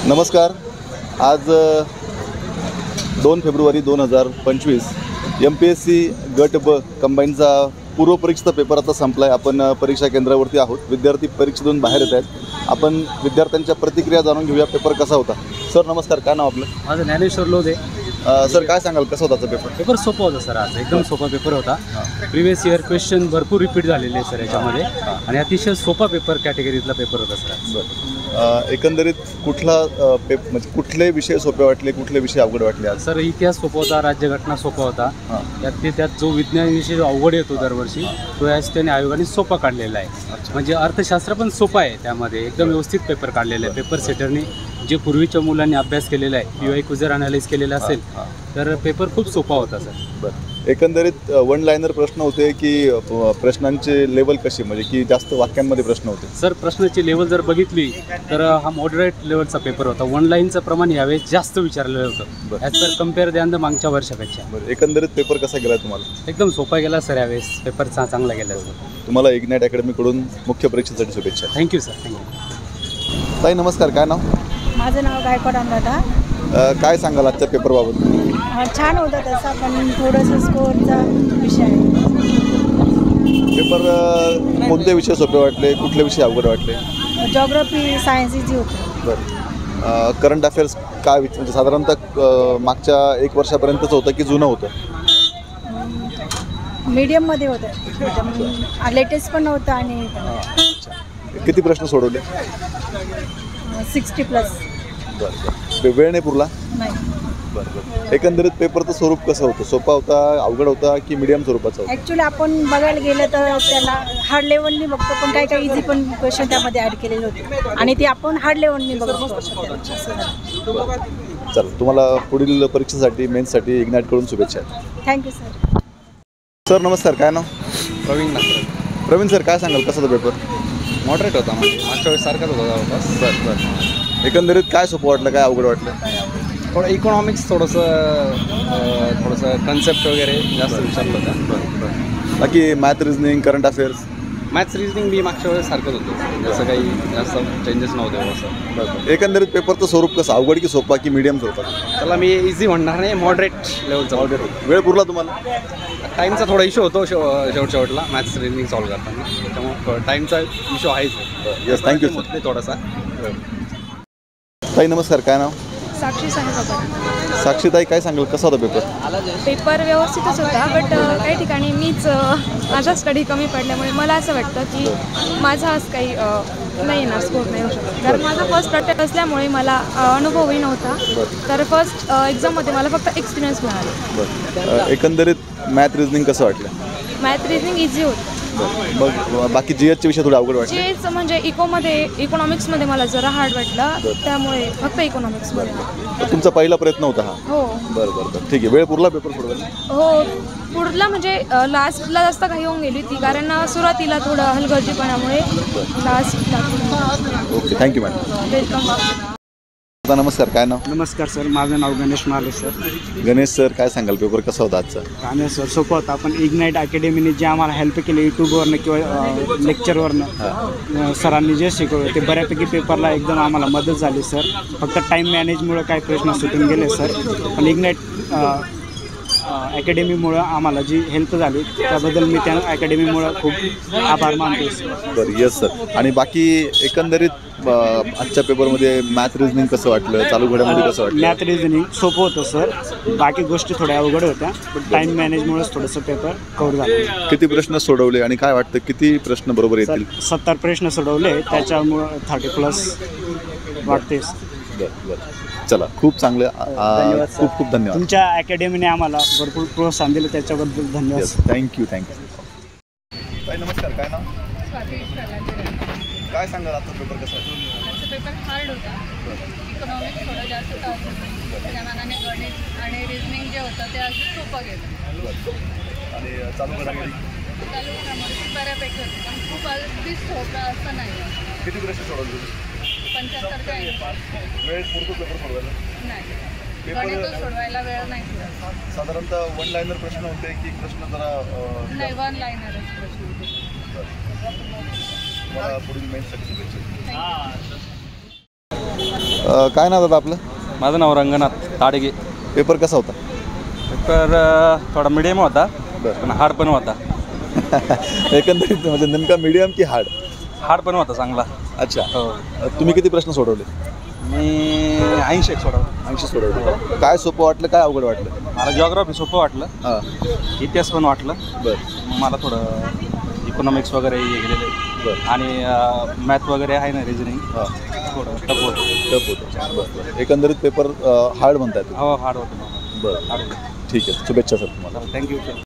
नमस्कार। आज 2 February 2025 MPSC गट ब कंबाईनचा पूर्वपरीक्षेचा पेपर आता संपला आहे। आपण परीक्षा केंद्रावरती आहोत। विद्यार्थी परीक्षेतून बाहेर येत आहेत। आपण विद्यार्थ्यांच्या प्रतिक्रिया जाणून घेऊया। पेपर कसा होता? सर नमस्कार, काय नाव आपलं? माझं ज्ञानेश्वर लोधे। सर काय सांगाल, कसा होता पेपर? पेपर सोपा होता सर, आज एकदम सोपा पेपर होता। प्रिवियस इयर क्वेश्चन भरपूर रिपीट झालेले सर याच्यामध्ये, आणि अतिशय सोपा पेपर कॅटेगरीतला पेपर होता सर। एकंदरीत कुठला म्हणजे कुठले विषय सोपे वाटले, कुठले विषय अवघड वाटले आज? सर इतिहास सोपा होता, राज्यघटना सोपा होता। त्यात जो विज्ञान विषय अवघड येतो दरवर्षी, तो याच त्याने आयोगाने सोपा काढलेला आहे। म्हणजे अर्थशास्त्र पण सोपा आहे, त्यामध्ये एकदम व्यवस्थित पेपर काढलेला आहे। पेपर सेटरने जे पूर्वीच्या मुलांनी अभ्यास केलेला आहे, PY क्विझर अनालिस केलेला असेल तर पेपर खूप सोपा होता सर। बरं, एकंदरीत वन लाईनर प्रश्न होते की प्रश्नांचे लेवल कशी, म्हणजे की जास्त वाक्यांमध्ये प्रश्न होते? सर प्रश्नाची लेवल जर बघितली तर हा मॉडरेट लेवलचा पेपर होता। वन लाईनचं प्रमाण यावेळेस जास्त विचारलेलं होतं ॲज पर कम्पेअर द्यान तर मागच्या वर्षापेक्षा। बरं, एकंदरीत पेपर कसा गेला तुम्हाला? एकदम सोपा गेला सर, यावेळेस पेपर चांगला गेला सर। तुम्हाला इग्नाइट अकॅडमीकडून मुख्य परीक्षेसाठी शुभेच्छा। Thank you sir, thank you. ताई नमस्कार, काय नाव? माझं नाव गायकवाड अनुराधा। काय सांगाल आजच्या पेपरबाबत? छान होता तसा, पण थोडंसं स्कोअरचा विषय आहे। पेपर कोणते विषय सोपे वाटले, कुठले विषय अवघड वाटले? जॉग्रफी, सायन्स इझी होतं। बरं, करंट अफेअर्स काय म्हणजे साधारणतः मागच्या 1 वर्षापर्यंतच होतं की जुनं होतं? मीडियममध्ये होतं, लेटेस्ट पण होतं आणि किती प्रश्न सोडवले? 60+. बरं, वेळ नाही पुरला? नाही। बरं, एकंदरीत पेपरचं स्वरूप कसं होतं? सोपा होता, अवघड होता की मीडियम स्वरूपाचा होता? ॲक्च्युली आपण बघायला गेलं तर त्याला हार्ड लेवलनी बघतो, पण काही काही इझी पण क्वेश्चन त्यामध्ये ॲड केलेले होते, आणि ते आपण हार्ड लेवलनी बघतो। चला, तुम्हाला पुढील परीक्षेसाठी मेन्ससाठी इग्नाइटकडून शुभेच्छा। Thank you sir. सर नमस्कार, काय नाव? प्रवीण प्रवीण सर, काय सांगाल कसा होता पेपर? मॉडरेट होता, म्हणजे मागच्या वेळेस सारखाच होता जवळपास। बरं, एकंदरीत काय सोपं वाटलं, काय अवघड वाटलं? थोडं इकॉनॉमिक्स थोडंसं कन्सेप्ट वगैरे जास्त विचारलं होतं। बाकी math, reasoning, current affairs? Maths reasoning बी मागच्या वेळेस सारखंच होतं, जसं काही जास्त चेंजेस नव्हते असं। बरं, एकंदरीत पेपरचं स्वरूप कसं, अवघड की सोपा की मीडियम स्वरूपात? त्याला मी इझी म्हणणार नाही, मॉडरेट लेवलचा। वेळ पुरला तुम्हाला? टाईमचा थोडा इश्यू होतो शेवटला मॅथ्स रिजनिंग सॉल्व करताना, त्यामुळे टाईमचा इश्यू आहेच। Yes, thank you sir. थोडासा। ताई नमस्कार, काय नाव? साक्षी सांगा। साक्षीताई, काय सांगाल कसा होता पेपर? पेपर व्यवस्थितच होता, बट काही ठिकाणी मीच माझा स्टडी कमी पडल्यामुळे मला असं वाटतं की माझा आज काही नाही येणार, स्कोर नाही होऊ शकत, कारण माझा फर्स्ट अटेम्प्ट असल्यामुळे मला अनुभवही नव्हता। तर फर्स्ट एक्झाममध्ये मला फक्त एक्सपिरियन्स मिळाला। बरं, एकंदरीत मॅथ, रिजनिंग कसं वाटलं? मॅथ रिजनिंग इझी होतं। मग बाकी GHचे विषय थोडे अवघड वाटले? जेच म्हणजे इकॉनॉमिक्समध्ये मला जरा हार्ड वाटलं, त्यामुळे फक्त इकॉनॉमिक्समध्ये। तुमचा पहिला प्रयत्न होता हा? हो। बरं बरं बरं, ठीक आहे। वेळ पुरला पेपर सोडवायला? हो, पुढला म्हणजे लास्टला जास्त काही होऊन गेली होती, कारण सुरुवातीला थोडं हलगर्जीपणामुळे लास्टला। Okay, thank you madam. वेलकम। नमस्कार, काय नाव? नमस्कार सर, माझं नाव गणेश माले सर। गणेश सर, काय सांगाल पेपर कसा होता आजचा? आणि सर सोपं होता, पण इग्नाइट अकॅडमीने जे आम्हाला हेल्प केली यूट्यूबवरनं किंवा लेक्चरवरनं सरांनी जे शिकवलं ते बऱ्यापैकी पेपरला एकदम आम्हाला मदत झाली सर। फक्त टाईम मॅनेजमुळं काही प्रश्न सुटून गेले सर, पण इग्नाइट अकॅडमीमुळं आम्हाला जी हेल्प झाली त्याबद्दल मी त्या अकॅडमीमुळं खूप आभार मानतो सर। बरं, येस सर। आणि बाकी एकंदरीत आजच्या पेपरमध्ये मॅथ, रिजनिंग कसं वाटलं? चालू घडामोडी कसं वाटलं? मॅथ रिजनिंग सोपं होतं सर, बाकी गोष्टी थोड्या अवघड होत्या, पण टाईम मॅनेजमुळेच थोडंसं पेपर कव्हर झालं। किती प्रश्न सोडवले आणि काय वाटतं किती प्रश्न बरोबर येतील? 70 प्रश्न सोडवले, त्याच्यामुळं 30+ वाटते। बरं बरं, चला, खूप चांगलं, खूप खूप धन्यवाद। तुमच्या अकॅडमीने आम्हाला भरपूर प्रोत्साहन दिलं, त्याच्याबद्दल धन्यवाद। थँक्यू। ताई नमस्कार, काय नाव? काय सांगाल आजचा पेपर कसा आहे? पेपर हार्ड होता, इकॉनॉमिक्स थोडं जास्त टफ होतं, त्या मानाने गणित आणि रिजनिंग जे होतं ते अजून सोपं गेलं। आणि चालू घडामोडी बऱ्यापैकी होती, पण खूप अगदी सोपं असं नाही। किती प्रश्न सोडवले? 75 ते 80। वेळ पुरतो पेपर सोडवायला? नाही, गणित सोडवायला वेळ नाही पुरत। साधारणतः वन लाईनर प्रश्न होते की प्रश्न जरा नाही, वन लाईनरच प्रश्न होते। मला पुढील मेन्ससाठी शुभेच्छा। काय नाव दादा आपलं? माझं नाव रंगनाथ ताडगे. पेपर कसा होता? पेपर थोडा मिडियम होता पण हार्ड पण होता. एकंदरीत म्हणजे नेमका मीडियम की हार्ड? हार्ड पण होता चांगला. अच्छा. हो. तुम्ही किती प्रश्न सोडवले? मी 80 सोडवलं. 80 सोडवले. काय सोपं वाटलं, काय अवघड वाटलं? मला जिओग्राफी सोपं वाटलं, हां. इतिहास पण वाटलं. बरं. मग मला थोडं इकॉनॉमिक्स वगैरे हे गेलेले बरं. आणि मॅथ वगैरे आहे ना रिजनिंग हां. थोडं टफ होतं. टफ होतं. बरं. एकंदरीत पेपर हार्ड म्हणताय तुम्ही? हो हार्ड होतं. बरं. ठीक आहे, शुभेच्छा सर तुम्हाला. थँक्यू.